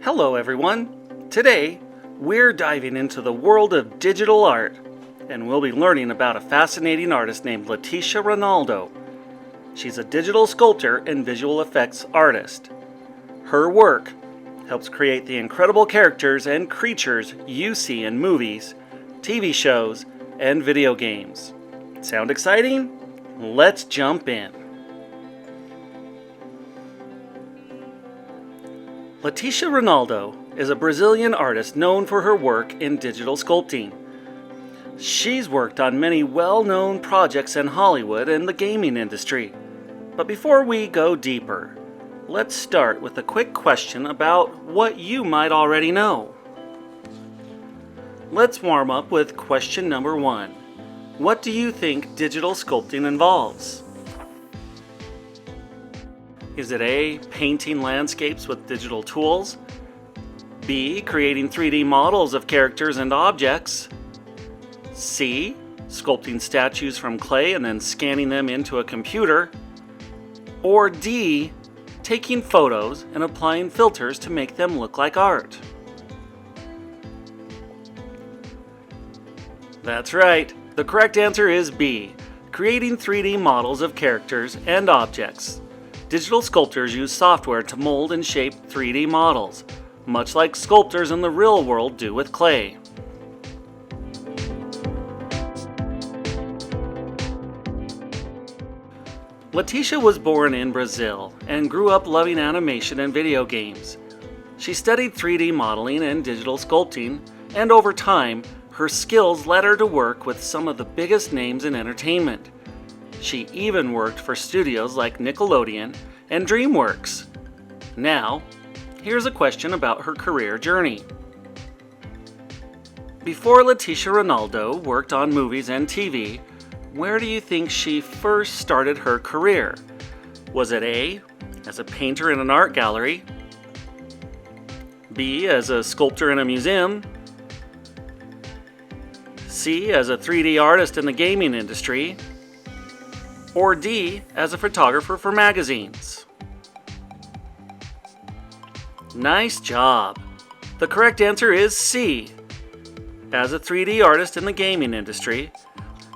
Hello everyone! Today, we're diving into the world of digital art, and we'll be learning about a fascinating artist named Leticia Renaldo. She's a digital sculptor and visual effects artist. Her work helps create the incredible characters and creatures you see in movies, TV shows, and video games. Sound exciting? Let's jump in. Leticia Reinaldo is a Brazilian artist known for her work in digital sculpting. She's worked on many well-known projects in Hollywood and the gaming industry. But before we go deeper, let's start with a quick question about what you might already know. Let's warm up with question number 1. What do you think digital sculpting involves? Is it A, painting landscapes with digital tools? B, creating 3D models of characters and objects? C, sculpting statues from clay and then scanning them into a computer? Or D, taking photos and applying filters to make them look like art? That's right. The correct answer is B, creating 3D models of characters and objects. Digital sculptors use software to mold and shape 3D models, much like sculptors in the real world do with clay. Leticia was born in Brazil and grew up loving animation and video games. She studied 3D modeling and digital sculpting, and over time, her skills led her to work with some of the biggest names in entertainment. She even worked for studios like Nickelodeon and DreamWorks. Now, here's a question about her career journey. Before Leticia Renaldo worked on movies and TV, where do you think she first started her career? Was it A, as a painter in an art gallery? B, as a sculptor in a museum? C, as a 3D artist in the gaming industry? Or D, as a photographer for magazines? Nice job! The correct answer is C. As a 3D artist in the gaming industry,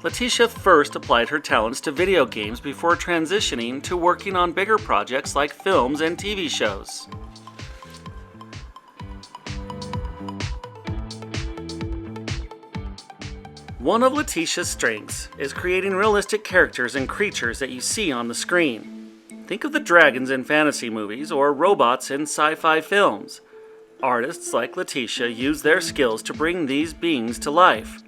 Leticia first applied her talents to video games before transitioning to working on bigger projects like films and TV shows. One of Leticia's strengths is creating realistic characters and creatures that you see on the screen. Think of the dragons in fantasy movies or robots in sci-fi films. Artists like Leticia use their skills to bring these beings to life.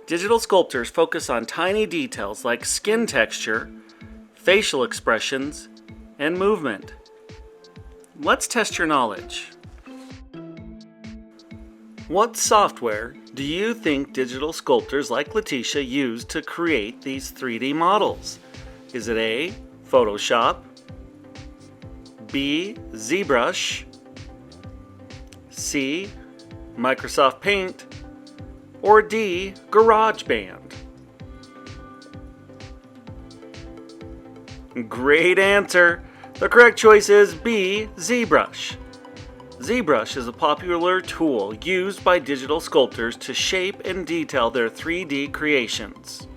Digital sculptors focus on tiny details like skin texture, facial expressions, and movement. Let's test your knowledge. What software do you think digital sculptors like Leticia use to create these 3D models? Is it A, Photoshop, B, ZBrush, C, Microsoft Paint, or D, GarageBand? Great answer! The correct choice is B, ZBrush. ZBrush is a popular tool used by digital sculptors to shape and detail their 3D creations.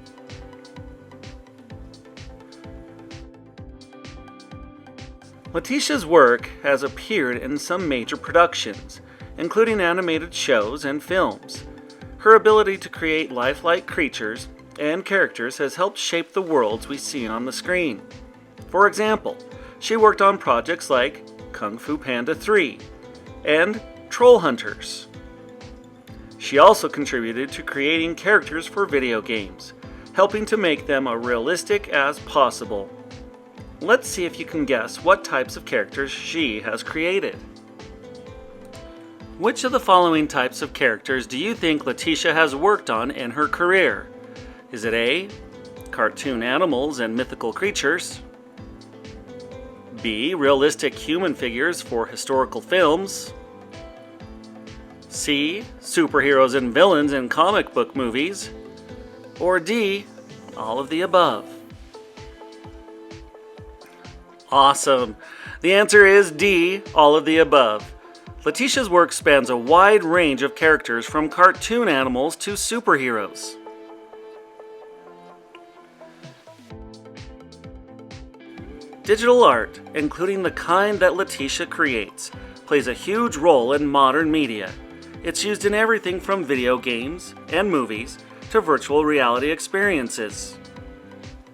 Leticia's work has appeared in some major productions, including animated shows and films. Her ability to create lifelike creatures and characters has helped shape the worlds we see on the screen. For example, she worked on projects like Kung Fu Panda 3 and Troll Hunters. She also contributed to creating characters for video games, helping to make them as realistic as possible. Let's see if you can guess what types of characters she has created. Which of the following types of characters do you think Leticia has worked on in her career? Is it A, cartoon animals and mythical creatures? B, realistic human figures for historical films? C, superheroes and villains in comic book movies? Or D, all of the above? Awesome! The answer is D, all of the above. Leticia's work spans a wide range of characters from cartoon animals to superheroes. Digital art, including the kind that Leticia creates, plays a huge role in modern media. It's used in everything from video games and movies to virtual reality experiences.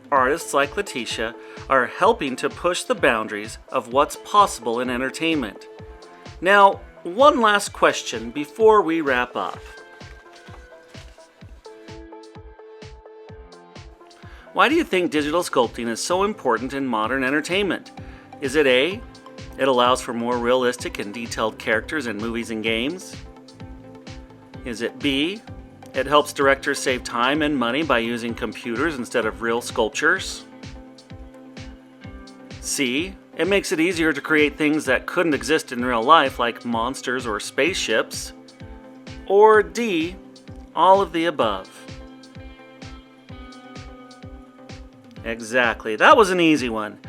Artists like Leticia are helping to push the boundaries of what's possible in entertainment. Now, one last question before we wrap up. Why do you think digital sculpting is so important in modern entertainment? Is it A, it allows for more realistic and detailed characters in movies and games? Is it B, it helps directors save time and money by using computers instead of real sculptures? C, it makes it easier to create things that couldn't exist in real life, like monsters or spaceships? Or D, all of the above? Exactly, that was an easy one.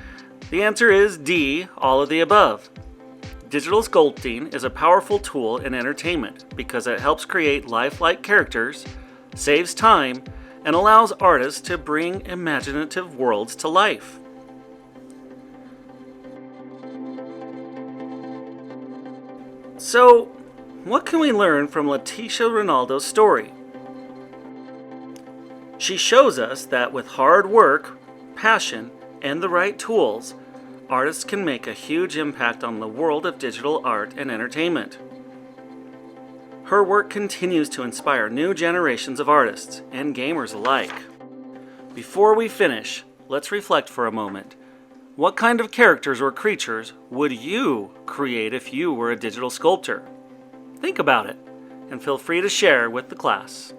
The answer is D, all of the above. Digital sculpting is a powerful tool in entertainment because it helps create lifelike characters, saves time, and allows artists to bring imaginative worlds to life. So, what can we learn from Leticia Renaldo's story? She shows us that with hard work, passion, and the right tools, artists can make a huge impact on the world of digital art and entertainment. Her work continues to inspire new generations of artists and gamers alike. Before we finish, let's reflect for a moment. What kind of characters or creatures would you create if you were a digital sculptor? Think about it, and feel free to share with the class.